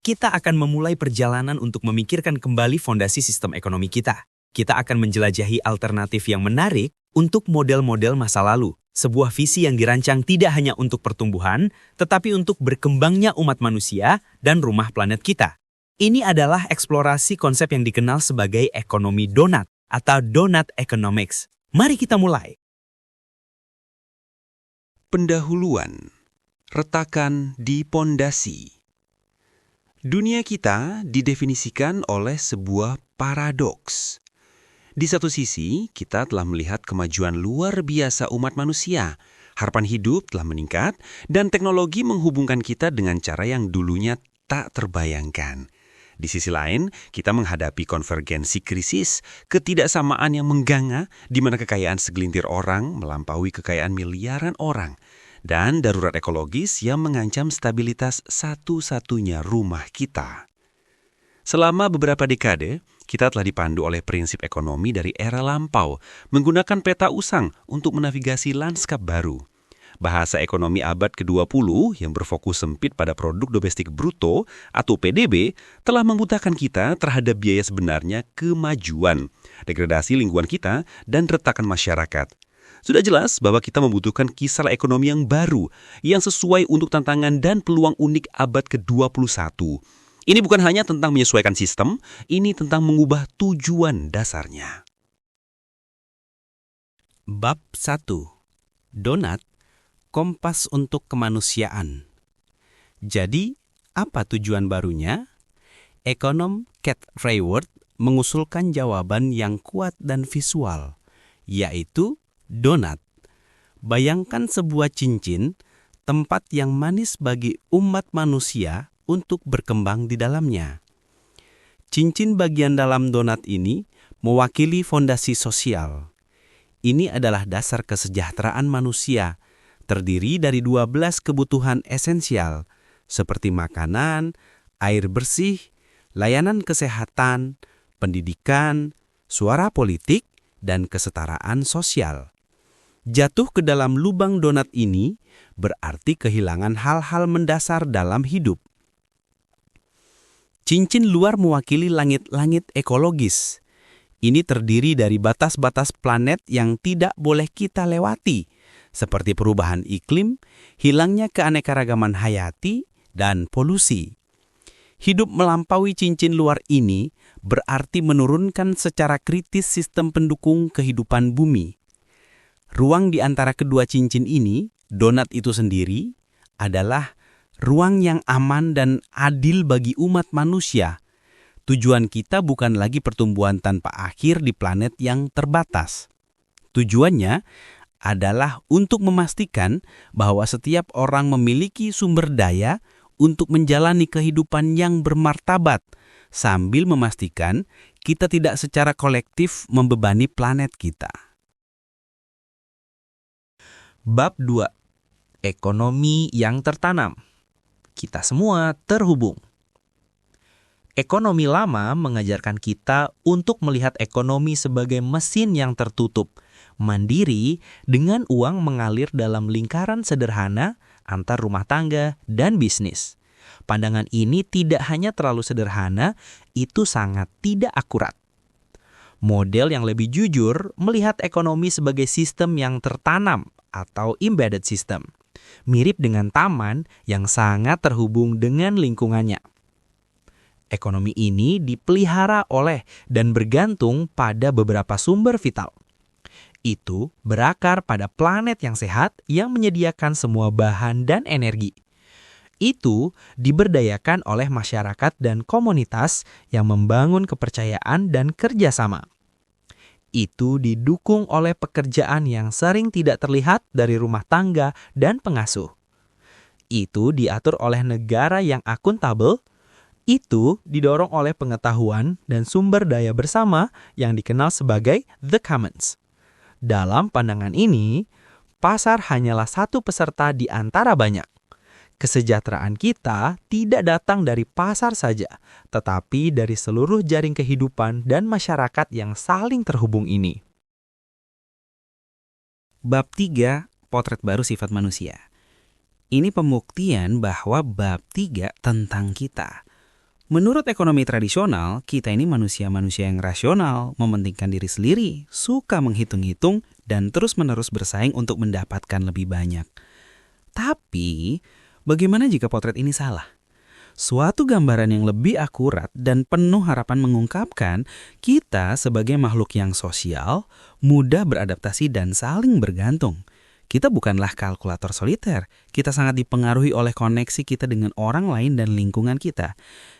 kita akan memulai perjalanan untuk memikirkan kembali fondasi sistem ekonomi kita. Kita akan menjelajahi alternatif yang menarik untuk model-model masa lalu. Sebuah visi yang dirancang tidak hanya untuk pertumbuhan, tetapi untuk berkembangnya umat manusia dan rumah planet kita. Ini adalah eksplorasi konsep yang dikenal sebagai ekonomi donat atau donut economics. Mari kita mulai. Pendahuluan, retakan di pondasi. Dunia kita didefinisikan oleh sebuah paradoks. Di satu sisi, kita telah melihat kemajuan luar biasa umat manusia. Harapan hidup telah meningkat, dan teknologi menghubungkan kita dengan cara yang dulunya tak terbayangkan. Di sisi lain, kita menghadapi konvergensi krisis, ketidaksamaan yang mengganga, di mana kekayaan segelintir orang melampaui kekayaan miliaran orang, dan darurat ekologis yang mengancam stabilitas satu-satunya rumah kita. Selama beberapa dekade, kita telah dipandu oleh prinsip ekonomi dari era lampau, menggunakan peta usang untuk menavigasi lanskap baru. Bahasa ekonomi abad ke-20 yang berfokus sempit pada produk domestik bruto atau PDB telah membutakan kita terhadap biaya sebenarnya kemajuan, degradasi lingkungan kita, dan retakan masyarakat. Sudah jelas bahwa kita membutuhkan kisar ekonomi yang baru, yang sesuai untuk tantangan dan peluang unik abad ke-21. Ini bukan hanya tentang menyesuaikan sistem, ini tentang mengubah tujuan dasarnya. Bab 1. Donat, kompas untuk kemanusiaan. Jadi, apa tujuan barunya? Ekonom Cat Raworth mengusulkan jawaban yang kuat dan visual, yaitu donat. Bayangkan sebuah cincin, tempat yang manis bagi umat manusia untuk berkembang di dalamnya. Cincin bagian dalam donat ini mewakili fondasi sosial. Ini adalah dasar kesejahteraan manusia, terdiri dari 12 kebutuhan esensial, seperti makanan, air bersih, layanan kesehatan, pendidikan, suara politik, dan kesetaraan sosial. Jatuh ke dalam lubang donat ini berarti kehilangan hal-hal mendasar dalam hidup. Cincin luar mewakili langit-langit ekologis. Ini terdiri dari batas-batas planet yang tidak boleh kita lewati, seperti perubahan iklim, hilangnya keanekaragaman hayati, dan polusi. Hidup melampaui cincin luar ini berarti menurunkan secara kritis sistem pendukung kehidupan bumi. Ruang di antara kedua cincin ini, donat itu sendiri, adalah ruang yang aman dan adil bagi umat manusia. Tujuan kita bukan lagi pertumbuhan tanpa akhir di planet yang terbatas. Tujuannya adalah untuk memastikan bahwa setiap orang memiliki sumber daya untuk menjalani kehidupan yang bermartabat, sambil memastikan kita tidak secara kolektif membebani planet kita. Bab 2. Ekonomi yang tertanam. Kita semua terhubung. Ekonomi lama mengajarkan kita untuk melihat ekonomi sebagai mesin yang tertutup, mandiri, dengan uang mengalir dalam lingkaran sederhana antar rumah tangga dan bisnis. Pandangan ini tidak hanya terlalu sederhana, itu sangat tidak akurat. Model yang lebih jujur melihat ekonomi sebagai sistem yang tertanam atau embedded system, mirip dengan taman yang sangat terhubung dengan lingkungannya. Ekonomi ini dipelihara oleh dan bergantung pada beberapa sumber vital. Itu berakar pada planet yang sehat yang menyediakan semua bahan dan energi. Itu diberdayakan oleh masyarakat dan komunitas yang membangun kepercayaan dan kerjasama. Itu didukung oleh pekerjaan yang sering tidak terlihat dari rumah tangga dan pengasuh. Itu diatur oleh negara yang akuntabel. Itu didorong oleh pengetahuan dan sumber daya bersama yang dikenal sebagai the commons. Dalam pandangan ini, pasar hanyalah satu peserta di antara banyak. Kesejahteraan kita tidak datang dari pasar saja, tetapi dari seluruh jaring kehidupan dan masyarakat yang saling terhubung ini. Bab 3. Potret baru sifat manusia. Ini pembuktian bahwa bab 3 tentang kita. Menurut ekonomi tradisional, kita ini manusia-manusia yang rasional, mementingkan diri sendiri, suka menghitung-hitung, dan terus-menerus bersaing untuk mendapatkan lebih banyak. Tapi, bagaimana jika potret ini salah? Suatu gambaran yang lebih akurat dan penuh harapan mengungkapkan kita sebagai makhluk yang sosial, mudah beradaptasi dan saling bergantung. Kita bukanlah kalkulator soliter. Kita sangat dipengaruhi oleh koneksi kita dengan orang lain dan lingkungan kita.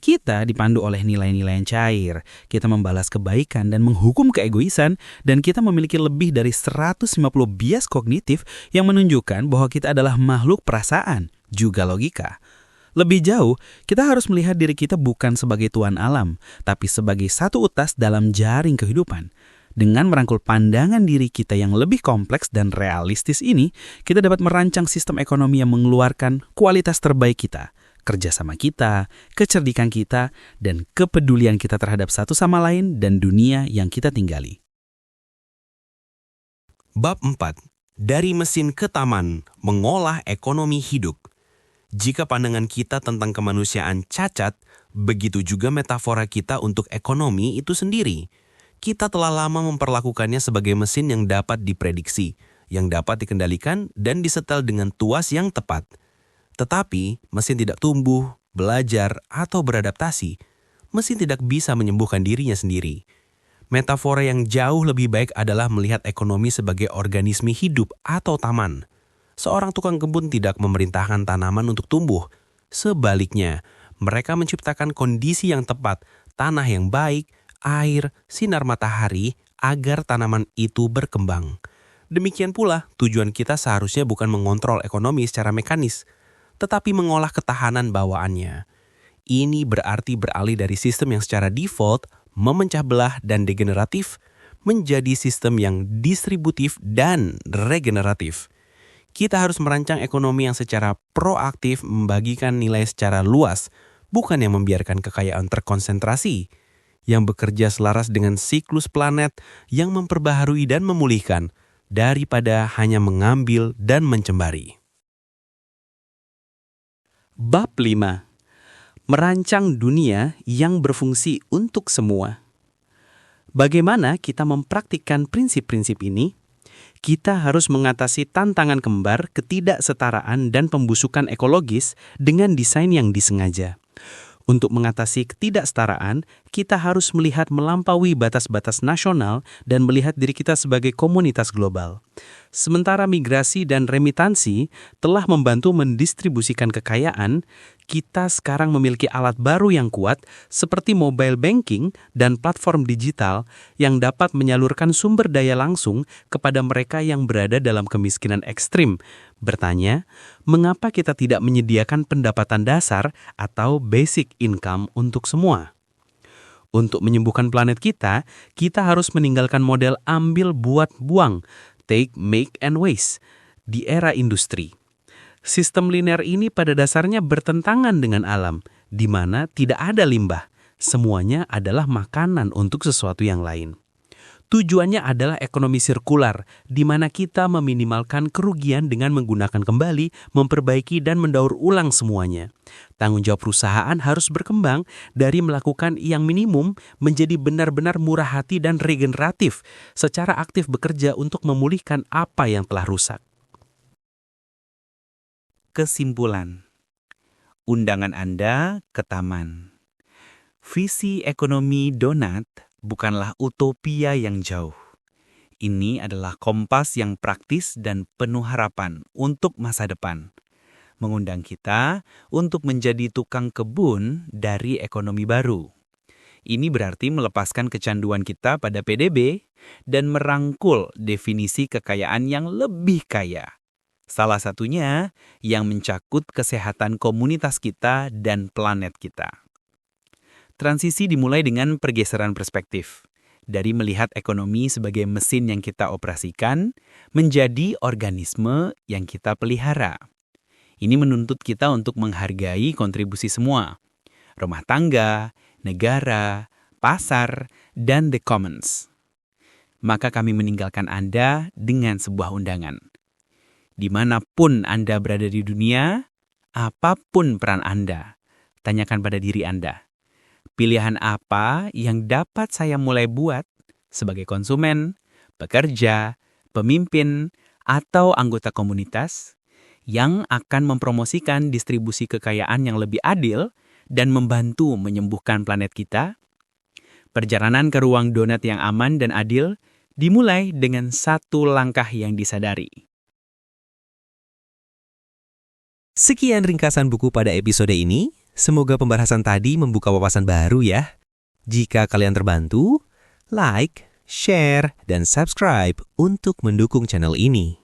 Kita dipandu oleh nilai-nilai yang cair. Kita membalas kebaikan dan menghukum keegoisan. Dan kita memiliki lebih dari 150 bias kognitif yang menunjukkan bahwa kita adalah makhluk perasaan, juga logika. Lebih jauh, kita harus melihat diri kita bukan sebagai tuan alam, tapi sebagai satu utas dalam jaring kehidupan. Dengan merangkul pandangan diri kita yang lebih kompleks dan realistis ini, kita dapat merancang sistem ekonomi yang mengeluarkan kualitas terbaik kita, kerjasama kita, kecerdikan kita, dan kepedulian kita terhadap satu sama lain dan dunia yang kita tinggali. Bab 4. Dari mesin ke taman, mengolah ekonomi hidup. Jika pandangan kita tentang kemanusiaan cacat, begitu juga metafora kita untuk ekonomi itu sendiri. Kita telah lama memperlakukannya sebagai mesin yang dapat diprediksi, yang dapat dikendalikan dan disetel dengan tuas yang tepat. Tetapi, mesin tidak tumbuh, belajar, atau beradaptasi. Mesin tidak bisa menyembuhkan dirinya sendiri. Metafora yang jauh lebih baik adalah melihat ekonomi sebagai organisme hidup atau taman. Seorang tukang kebun tidak memerintahkan tanaman untuk tumbuh. Sebaliknya, mereka menciptakan kondisi yang tepat, tanah yang baik, air, sinar matahari, agar tanaman itu berkembang. Demikian pula, tujuan kita seharusnya bukan mengontrol ekonomi secara mekanis, tetapi mengolah ketahanan bawaannya. Ini berarti beralih dari sistem yang secara default memecah belah dan degeneratif menjadi sistem yang distributif dan regeneratif. Kita harus merancang ekonomi yang secara proaktif membagikan nilai secara luas, bukan yang membiarkan kekayaan terkonsentrasi, yang bekerja selaras dengan siklus planet yang memperbaharui dan memulihkan, daripada hanya mengambil dan mencembari. Bab 5. Merancang dunia yang berfungsi untuk semua. Bagaimana kita mempraktikkan prinsip-prinsip ini? Kita harus mengatasi tantangan kembar ketidaksetaraan dan pembusukan ekologis dengan desain yang disengaja. Untuk mengatasi ketidaksetaraan, kita harus melihat melampaui batas-batas nasional dan melihat diri kita sebagai komunitas global. Sementara migrasi dan remitansi telah membantu mendistribusikan kekayaan, kita sekarang memiliki alat baru yang kuat seperti mobile banking dan platform digital yang dapat menyalurkan sumber daya langsung kepada mereka yang berada dalam kemiskinan ekstrim. Bertanya, mengapa kita tidak menyediakan pendapatan dasar atau basic income untuk semua? Untuk menyembuhkan planet kita harus meninggalkan model ambil buat buang, take, make, and waste, di era industri. Sistem linear ini pada dasarnya bertentangan dengan alam, di mana tidak ada limbah. Semuanya adalah makanan untuk sesuatu yang lain. Tujuannya adalah ekonomi sirkular, di mana kita meminimalkan kerugian dengan menggunakan kembali, memperbaiki, dan mendaur ulang semuanya. Tanggung jawab perusahaan harus berkembang dari melakukan yang minimum menjadi benar-benar murah hati dan regeneratif, secara aktif bekerja untuk memulihkan apa yang telah rusak. Kesimpulan. Undangan Anda ke taman. Visi ekonomi Donat bukanlah utopia yang jauh. Ini adalah kompas yang praktis dan penuh harapan untuk masa depan. Mengundang kita untuk menjadi tukang kebun dari ekonomi baru. Ini berarti melepaskan kecanduan kita pada PDB dan merangkul definisi kekayaan yang lebih kaya. Salah satunya yang mencakut kesehatan komunitas kita dan planet kita. Transisi dimulai dengan pergeseran perspektif. Dari melihat ekonomi sebagai mesin yang kita operasikan, menjadi organisme yang kita pelihara. Ini menuntut kita untuk menghargai kontribusi semua. Rumah tangga, negara, pasar, dan the commons. Maka kami meninggalkan Anda dengan sebuah undangan. Dimanapun Anda berada di dunia, apapun peran Anda, tanyakan pada diri Anda. Pilihan apa yang dapat saya mulai buat sebagai konsumen, pekerja, pemimpin, atau anggota komunitas yang akan mempromosikan distribusi kekayaan yang lebih adil dan membantu menyembuhkan planet kita? Perjalanan ke ruang donat yang aman dan adil dimulai dengan satu langkah yang disadari. Sekian ringkasan buku pada episode ini. Semoga pembahasan tadi membuka wawasan baru ya. Jika kalian terbantu, like, share, dan subscribe untuk mendukung channel ini.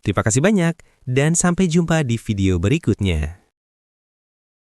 Terima kasih banyak dan sampai jumpa di video berikutnya.